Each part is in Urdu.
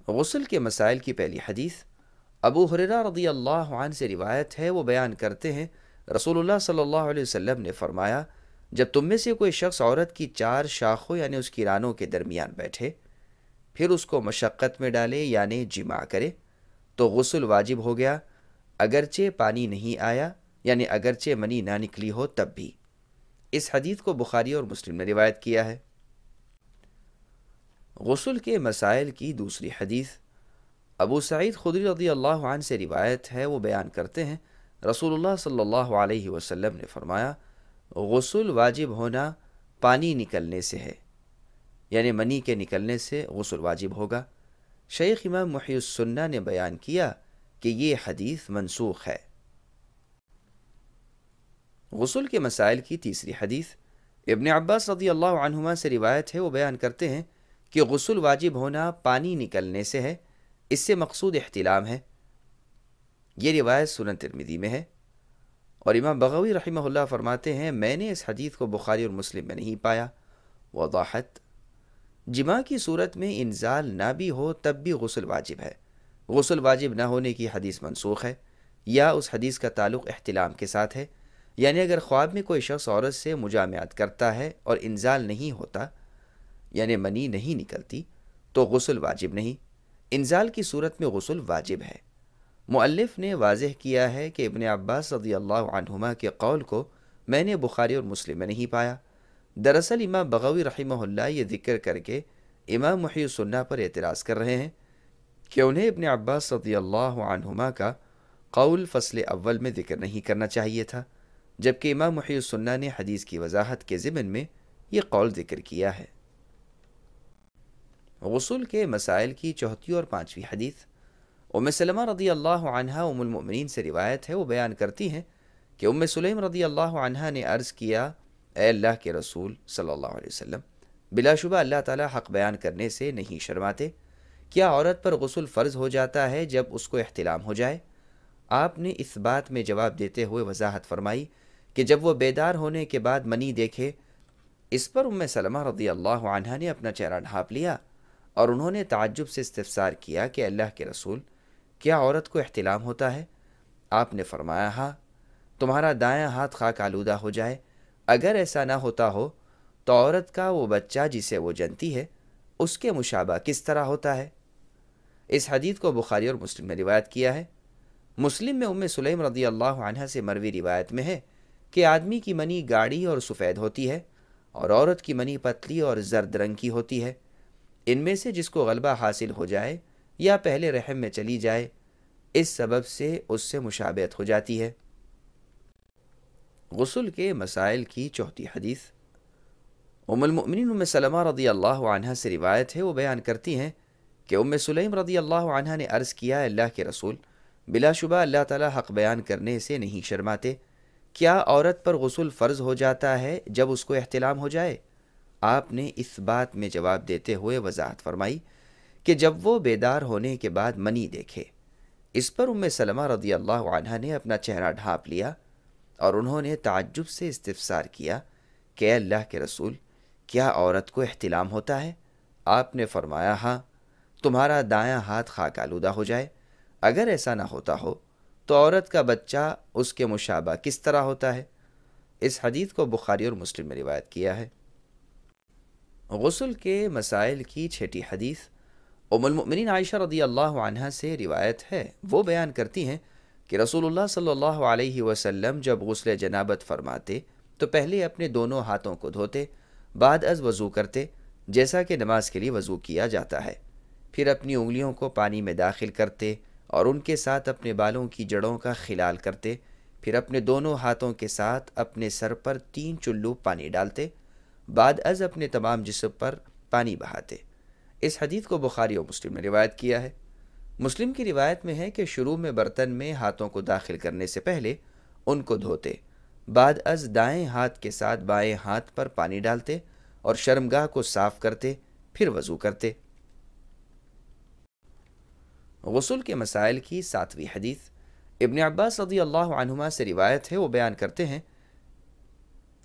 غسل کے مسائل کی پہلی حدیث ابو ہریرہ رضی اللہ عنہ سے روایت ہے، وہ بیان کرتے ہیں رسول اللہ صلی اللہ علیہ وسلم نے فرمایا، جب تم میں سے کوئی شخص عورت کی 4 شاخوں یعنی اس کی رانوں کے درمیان بیٹھے پھر اس کو مشقت میں ڈالے یعنی جماع کرے تو غسل واجب ہو گیا، اگرچہ پانی نہیں آیا یعنی اگرچہ منی نہ نکلی ہو تب بھی۔ اس حدیث کو بخاری اور مسلم نے روایت کیا ہے۔ غسل کے مسائل کی دوسری حدیث ابو سعید خدری رضی اللہ عنہ سے روایت ہے، وہ بیان کرتے ہیں رسول اللہ صلی اللہ علیہ وسلم نے فرمایا، غسل واجب ہونا پانی نکلنے سے ہے، یعنی منی کے نکلنے سے غسل واجب ہوگا۔ شیخ امام محی السنہ نے بیان کیا کہ یہ حدیث منسوخ ہے۔ غسل کے مسائل کی تیسری حدیث ابن عباس رضی اللہ عنہما سے روایت ہے، وہ بیان کرتے ہیں کہ غسل واجب ہونا پانی نکلنے سے ہے، اس سے مقصود احتلام ہے۔ یہ روایت سنن ترمذی میں ہے، اور امام بغوی رحمہ اللہ فرماتے ہیں میں نے اس حدیث کو بخاری اور مسلم میں نہیں پایا۔ وضاحت: جماع کی صورت میں انزال نہ بھی ہو تب بھی غسل واجب ہے۔ غسل واجب نہ ہونے کی حدیث منسوخ ہے، یا اس حدیث کا تعلق احتلام کے ساتھ ہے، یعنی اگر خواب میں کوئی شخص عورت سے مجامعت کرتا ہے اور انزال نہیں ہوتا یعنی منی نہیں نکلتی تو غسل واجب نہیں، انزال کی صورت میں غسل واجب ہے۔ مؤلف نے واضح کیا ہے کہ ابن عباس رضی اللہ عنہما کے قول کو میں نے بخاری اور مسلم میں نہیں پایا۔ دراصل امام بغوی رحمہ اللہ یہ ذکر کر کے امام محی السنہ پر اعتراض کر رہے ہیں کہ انہیں ابن عباس رضی اللہ عنہما کا قول فصل اول میں ذکر نہیں کرنا چاہیے تھا، جبکہ امام محی السنہ نے حدیث کی وضاحت کے ضمن میں یہ قول ذکر کیا ہے۔ غسل کے مسائل کی چوتھی اور پانچویں حدیث ام سلمہ رضی اللہ عنہا ام المؤمنین سے روایت ہے، وہ بیان کرتی ہیں کہ ام سلیم رضی اللہ عنہا نے عرض کیا، اے اللہ کے رسول صلی اللہ علیہ وسلم، بلا شبہ اللہ تعالی حق بیان کرنے سے نہیں شرماتے، کیا عورت پر غسل فرض ہو جاتا ہے جب اس کو احتلام ہو جائے؟ آپ نے اس بات میں جواب دیتے ہوئے وضاحت فرمائی کہ جب وہ بیدار ہونے کے بعد منی دیکھے۔ اس پر ام سلمہ رضی اللہ عنہا نے اپنا چہرہ ڈھانپ لیا اور انہوں نے تعجب سے استفسار کیا کہ اللہ کے رسول، کیا عورت کو احتلام ہوتا ہے؟ آپ نے فرمایا، ہاں، تمہارا دایاں ہاتھ خاک آلودہ ہو جائے، اگر ایسا نہ ہوتا ہو تو عورت کا وہ بچہ جسے وہ جنتی ہے اس کے مشابہ کس طرح ہوتا ہے؟ اس حدیث کو بخاری اور مسلم نے روایت کیا ہے۔ مسلم میں ام سلیم رضی اللہ عنہ سے مروی روایت میں ہے کہ آدمی کی منی گاڑھی اور سفید ہوتی ہے اور عورت کی منی پتلی اور زرد رنگ کی ہوتی ہے، ان میں سے جس کو غلبہ حاصل ہو جائے یا پہلے رحم میں چلی جائے اس سبب سے اس سے مشابہت ہو جاتی ہے۔ غسل کے مسائل کی چوتھی حدیث ام المؤمنین ام سلمہ رضی اللہ عنہ سے روایت ہے، وہ بیان کرتی ہیں کہ ام سلیم رضی اللہ عنہ نے عرض کیا، اللہ کے رسول، بلا شبہ اللہ تعالی حق بیان کرنے سے نہیں شرماتے، کیا عورت پر غسل فرض ہو جاتا ہے جب اس کو احتلام ہو جائے؟ آپ نے اس بات میں جواب دیتے ہوئے وضاحت فرمائی کہ جب وہ بیدار ہونے کے بعد منی دیکھے۔ اس پر ام سلمہ رضی اللہ عنہ نے اپنا چہرہ ڈھانپ لیا اور انہوں نے تعجب سے استفسار کیا کہ اے اللہ کے رسول، کیا عورت کو احتلام ہوتا ہے؟ آپ نے فرمایا، ہاں، تمہارا دایاں ہاتھ خاک آلودہ ہو جائے، اگر ایسا نہ ہوتا ہو تو عورت کا بچہ اس کے مشابہ کس طرح ہوتا ہے؟ اس حدیث کو بخاری اور مسلم میں روایت کیا ہے۔ غسل کے مسائل کی چھٹی حدیث ام المؤمنین عائشہ رضی اللہ عنہا سے روایت ہے، وہ بیان کرتی ہیں کہ رسول اللہ صلی اللہ علیہ وسلم جب غسل جنابت فرماتے تو پہلے اپنے دونوں ہاتھوں کو دھوتے، بعد از وضو کرتے جیسا کہ نماز کے لیے وضو کیا جاتا ہے، پھر اپنی انگلیوں کو پانی میں داخل کرتے اور ان کے ساتھ اپنے بالوں کی جڑوں کا خلال کرتے، پھر اپنے دونوں ہاتھوں کے ساتھ اپنے سر پر 3 چلو پانی ڈالتے، بعد از اپنے تمام جسم پر پانی بہاتے۔ اس حدیث کو بخاری اور مسلم نے روایت کیا ہے۔ مسلم کی روایت میں ہے کہ شروع میں برتن میں ہاتھوں کو داخل کرنے سے پہلے ان کو دھوتے، بعد از دائیں ہاتھ کے ساتھ بائیں ہاتھ پر پانی ڈالتے اور شرمگاہ کو صاف کرتے، پھر وضو کرتے۔ غسل کے مسائل کی 7ویں حدیث ابن عباس رضی اللہ عنہما سے روایت ہے، وہ بیان کرتے ہیں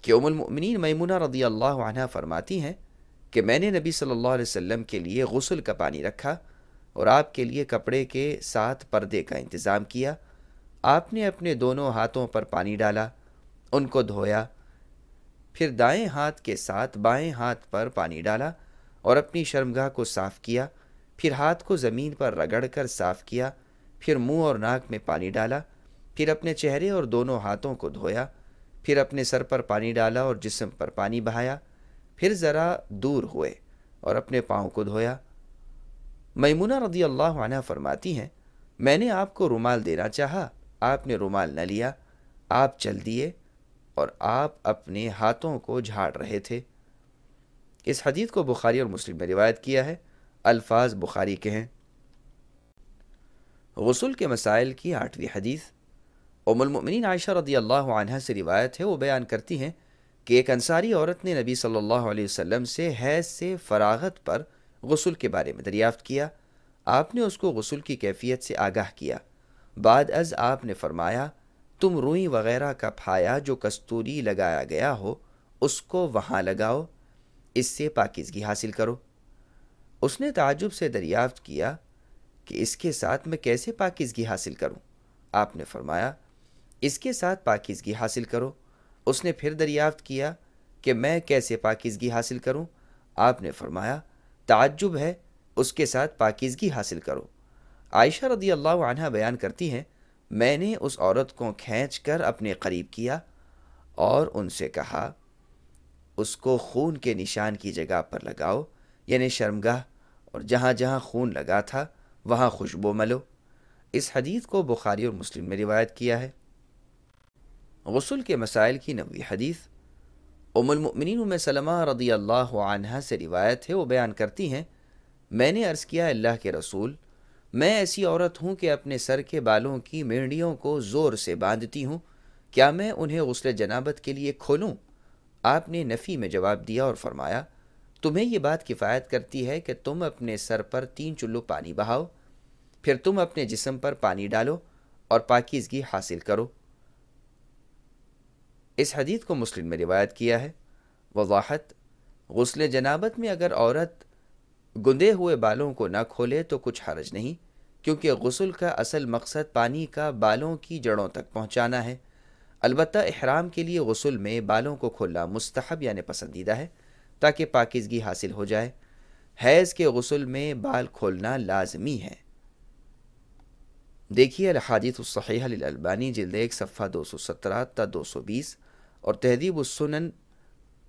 کہ ام المؤمنین میمونہ رضی اللہ عنہا فرماتی ہیں کہ میں نے نبی صلی اللہ علیہ وسلم کے لیے غسل کا پانی رکھا، اور آپ کے لیے کپڑے کے ساتھ پردے کا انتظام کیا۔ آپ نے اپنے دونوں ہاتھوں پر پانی ڈالا، ان کو دھویا، پھر دائیں ہاتھ کے ساتھ بائیں ہاتھ پر پانی ڈالا اور اپنی شرمگاہ کو صاف کیا، پھر ہاتھ کو زمین پر رگڑ کر صاف کیا، پھر منہ اور ناک میں پانی ڈالا، پھر اپنے چہرے اور دونوں ہاتھوں کو دھویا، پھر اپنے سر پر پانی ڈالا اور جسم پر پانی بہایا، پھر ذرا دور ہوئے اور اپنے پاؤں کو دھویا۔ میمونہ رضی اللہ عنہ فرماتی ہیں، میں نے آپ کو رومال دینا چاہا، آپ نے رومال نہ لیا، آپ چل دیے اور آپ اپنے ہاتھوں کو جھاڑ رہے تھے۔ اس حدیث کو بخاری اور مسلم میں روایت کیا ہے۔ الفاظ بخاری کے ہیں۔ غسل کے مسائل کی 8ویں حدیث ام المؤمنین عائشہ رضی اللہ عنہ سے روایت ہے، وہ بیان کرتی ہیں کہ ایک انصاری عورت نے نبی صلی اللہ علیہ وسلم سے حیض سے فراغت پر غسل کے بارے میں دریافت کیا۔ آپ نے اس کو غسل کی کیفیت سے آگاہ کیا۔ بعد از آپ نے فرمایا، تم روئی وغیرہ کا پھایا جو کستوری لگایا گیا ہو اس کو وہاں لگاؤ، اس سے پاکیزگی حاصل کرو۔ اس نے تعجب سے دریافت کیا کہ اس کے ساتھ میں کیسے پاکیزگی حاصل کروں؟ آپ نے فرمایا، اس کے ساتھ پاکیزگی حاصل کرو۔ اس نے پھر دریافت کیا کہ میں کیسے پاکیزگی حاصل کروں؟ آپ نے فرمایا، تعجب ہے، اس کے ساتھ پاکیزگی حاصل کرو۔ عائشہ رضی اللہ عنہ بیان کرتی ہیں، میں نے اس عورت کو کھینچ کر اپنے قریب کیا اور ان سے کہا، اس کو خون کے نشان کی جگہ پر لگاؤ، یعنی شرمگاہ، اور جہاں جہاں خون لگا تھا وہاں خوشبو ملو۔ اس حدیث کو بخاری اور مسلم میں روایت کیا ہے۔ غسل کے مسائل کی 9ویں حدیث ام المؤمنین ام سلمہ رضی اللہ عنہا سے روایت ہے، وہ بیان کرتی ہیں، میں نے عرض کیا، اللہ کے رسول، میں ایسی عورت ہوں کہ اپنے سر کے بالوں کی مینڈیوں کو زور سے باندھتی ہوں، کیا میں انہیں غسل جنابت کے لیے کھولوں؟ آپ نے نفی میں جواب دیا اور فرمایا، تمہیں یہ بات کفایت کرتی ہے کہ تم اپنے سر پر 3 چلو پانی بہاؤ، پھر تم اپنے جسم پر پانی ڈالو اور پاکیزگی حاصل کرو۔ اس حدیث کو مسلم میں روایت کیا ہے۔ وضاحت: غسل جنابت میں اگر عورت گندے ہوئے بالوں کو نہ کھولے تو کچھ حرج نہیں، کیونکہ غسل کا اصل مقصد پانی کا بالوں کی جڑوں تک پہنچانا ہے۔ البتہ احرام کے لیے غسل میں بالوں کو کھولنا مستحب یعنی پسندیدہ ہے تاکہ پاکیزگی حاصل ہو جائے۔ حیض کے غسل میں بال کھولنا لازمی ہے۔ دیکھیے الاحادیث الصحیحہ للالبانی جلد 1 صفحہ 217 تا 220 اور تہذیب السنن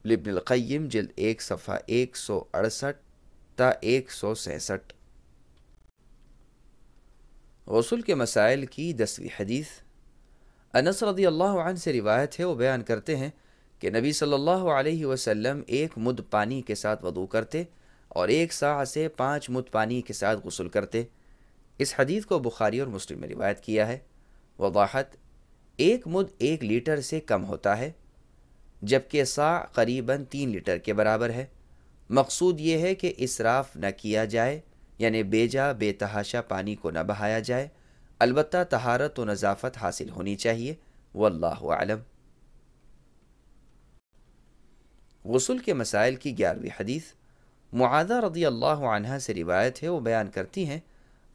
لابن القیم جلد 1 صفحہ 168 تا 166۔ غسل کے مسائل کی 10ویں حدیث انس رضی اللہ عنہ سے روایت ہے، وہ بیان کرتے ہیں کہ نبی صلی اللہ علیہ وسلم 1 مد پانی کے ساتھ وضو کرتے اور 1 ساع سے 5 مد پانی کے ساتھ غسل کرتے۔ اس حدیث کو بخاری اور مسلم میں روایت کیا ہے۔ وضاحت: 1 مد 1 لیٹر سے کم ہوتا ہے، جبکہ ساع قریباً 3 لیٹر کے برابر ہے۔ مقصود یہ ہے کہ اسراف نہ کیا جائے، یعنی بے جا بے تحاشا پانی کو نہ بہایا جائے، البتہ طہارت و نظافت حاصل ہونی چاہیے۔ واللہ اعلم۔ غسل کے مسائل کی 11ویں حدیث معاذہ رضی اللہ عنہ سے روایت ہے، وہ بیان کرتی ہیں،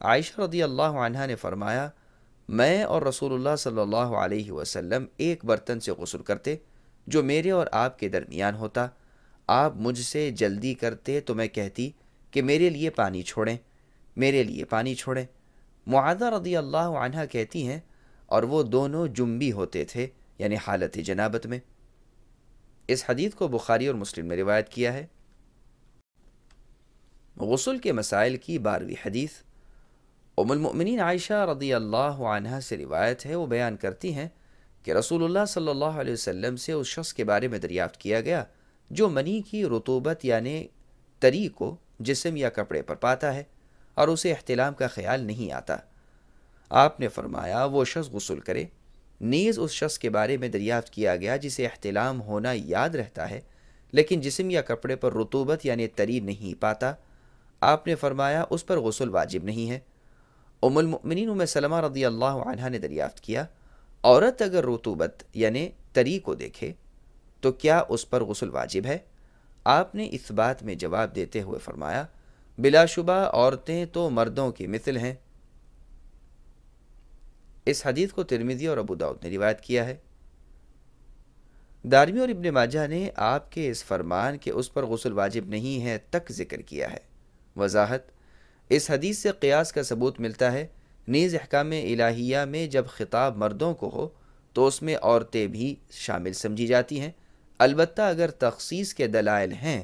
عائشہ رضی اللہ عنہ نے فرمایا، میں اور رسول اللہ صلی اللہ علیہ وسلم ایک برتن سے غسل کرتے جو میرے اور آپ کے درمیان ہوتا۔ آپ مجھ سے جلدی کرتے تو میں کہتی کہ میرے لیے پانی چھوڑیں، میرے لیے پانی چھوڑیں۔ معاذہ رضی اللہ عنہ کہتی ہیں، اور وہ دونوں جنبی ہوتے تھے، یعنی حالت جنابت میں۔ اس حدیث کو بخاری اور مسلم نے روایت کیا ہے۔ غسل کے مسائل کی 12ویں حدیث ام المؤمنین عائشہ رضی اللہ عنہ سے روایت ہے، وہ بیان کرتی ہیں کہ رسول اللہ صلی اللہ علیہ وسلم سے اس شخص کے بارے میں دریافت کیا گیا جو منی کی رطوبت یعنی تری کو جسم یا کپڑے پر پاتا ہے اور اسے احتلام کا خیال نہیں آتا۔ آپ نے فرمایا، وہ شخص غسل کرے۔ نیز اس شخص کے بارے میں دریافت کیا گیا جسے احتلام ہونا یاد رہتا ہے لیکن جسم یا کپڑے پر رطوبت یعنی تری نہیں پاتا۔ آپ نے فرمایا، اس پر غسل واجب نہیں ہے۔ ام المؤمنین ام سلمہ رضی اللہ عنہ نے دریافت کیا، عورت اگر رطوبت یعنی تری کو دیکھے تو کیا اس پر غسل واجب ہے؟ آپ نے اس بات میں جواب دیتے ہوئے فرمایا، بلا شبہ عورتیں تو مردوں کی مثل ہیں۔ اس حدیث کو ترمذی اور ابو داؤد نے روایت کیا ہے۔ دارمی اور ابن ماجہ نے آپ کے اس فرمان کہ اس پر غسل واجب نہیں ہے تک ذکر کیا ہے۔ وضاحت: اس حدیث سے قیاس کا ثبوت ملتا ہے، نیز احکام الہیہ میں جب خطاب مردوں کو ہو تو اس میں عورتیں بھی شامل سمجھی جاتی ہیں، البتہ اگر تخصیص کے دلائل ہیں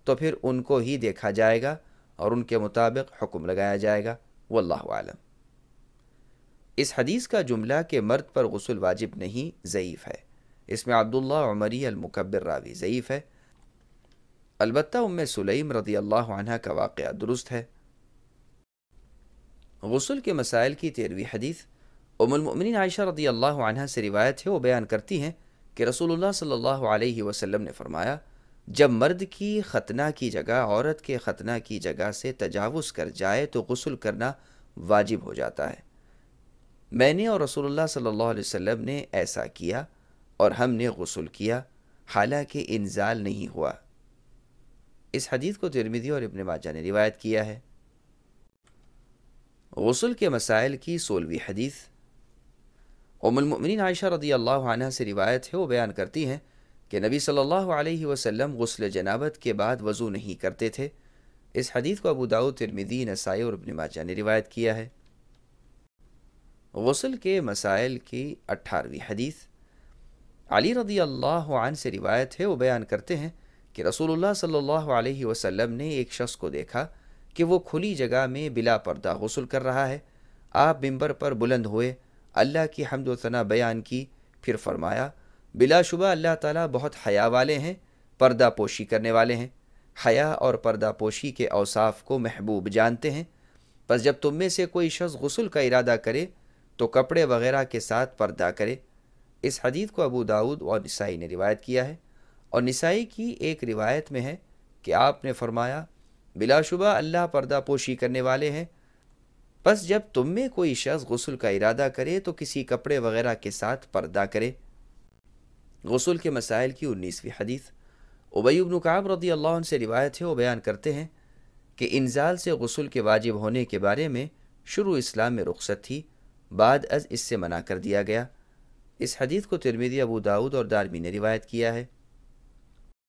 تو پھر ان کو ہی دیکھا جائے گا اور ان کے مطابق حکم لگایا جائے گا۔ واللہ اعلم۔ اس حدیث کا جملہ کہ مرد پر غسل واجب نہیں ضعیف ہے۔ اس میں عبداللہ عمری المکبر راوی ضعیف ہے، البتہ ام سلیم رضی اللہ عنہ کا واقعہ درست ہے۔ غسل کے مسائل کی 13ویں حدیث ام المؤمنین عائشہ رضی اللہ عنہ سے روایت ہے، وہ بیان کرتی ہیں کہ رسول اللہ صلی اللہ علیہ وسلم نے فرمایا، جب مرد کی ختنہ کی جگہ عورت کے ختنہ کی جگہ سے تجاوز کر جائے تو غسل کرنا واجب ہو جاتا ہے۔ میں نے اور رسول اللہ صلی اللہ علیہ وسلم نے ایسا کیا اور ہم نے غسل کیا، حالانکہ انزال نہیں ہوا۔ اس حدیث کو ترمذی اور ابن ماجہ نے روایت کیا ہے۔ غسل کے مسائل کی 16ویں حدیث ام المؤمنین عائشہ رضی اللہ عنہ سے روایت ہے، وہ بیان کرتی ہیں کہ نبی صلی اللہ علیہ وسلم غسل جنابت کے بعد وضو نہیں کرتے تھے۔ اس حدیث کو ابو داؤد، ترمذی، نسائی اور ابن ماجہ نے روایت کیا ہے۔ غسل کے مسائل کی 18ویں حدیث علی رضی اللہ عنہ سے روایت ہے، وہ بیان کرتے ہیں کہ رسول اللہ صلی اللہ علیہ وسلم نے ایک شخص کو دیکھا کہ وہ کھلی جگہ میں بلا پردہ غسل کر رہا ہے۔ آپ ممبر پر بلند ہوئے، اللہ کی حمد و ثنا بیان کی، پھر فرمایا، بلا شبہ اللہ تعالیٰ بہت حیا والے ہیں، پردہ پوشی کرنے والے ہیں، حیا اور پردہ پوشی کے اوصاف کو محبوب جانتے ہیں۔ پس جب تم میں سے کوئی شخص غسل کا ارادہ کرے تو کپڑے وغیرہ کے ساتھ پردہ کرے۔ اس حدیث کو ابو داؤد اور نسائی نے روایت کیا ہے، اور نسائی کی ایک روایت میں ہے کہ آپ نے فرمایا، بلا شبہ اللہ پردہ پوشی کرنے والے ہیں، پس جب تم میں کوئی شخص غسل کا ارادہ کرے تو کسی کپڑے وغیرہ کے ساتھ پردہ کرے۔ غسل کے مسائل کی 19ویں حدیث ابی بن کعب رضی اللہ عنہ سے روایت ہے، وہ بیان کرتے ہیں کہ انزال سے غسل کے واجب ہونے کے بارے میں شروع اسلام میں رخصت تھی، بعد از اس سے منع کر دیا گیا۔ اس حدیث کو ترمذی، ابو داؤد اور دارمی نے روایت کیا ہے۔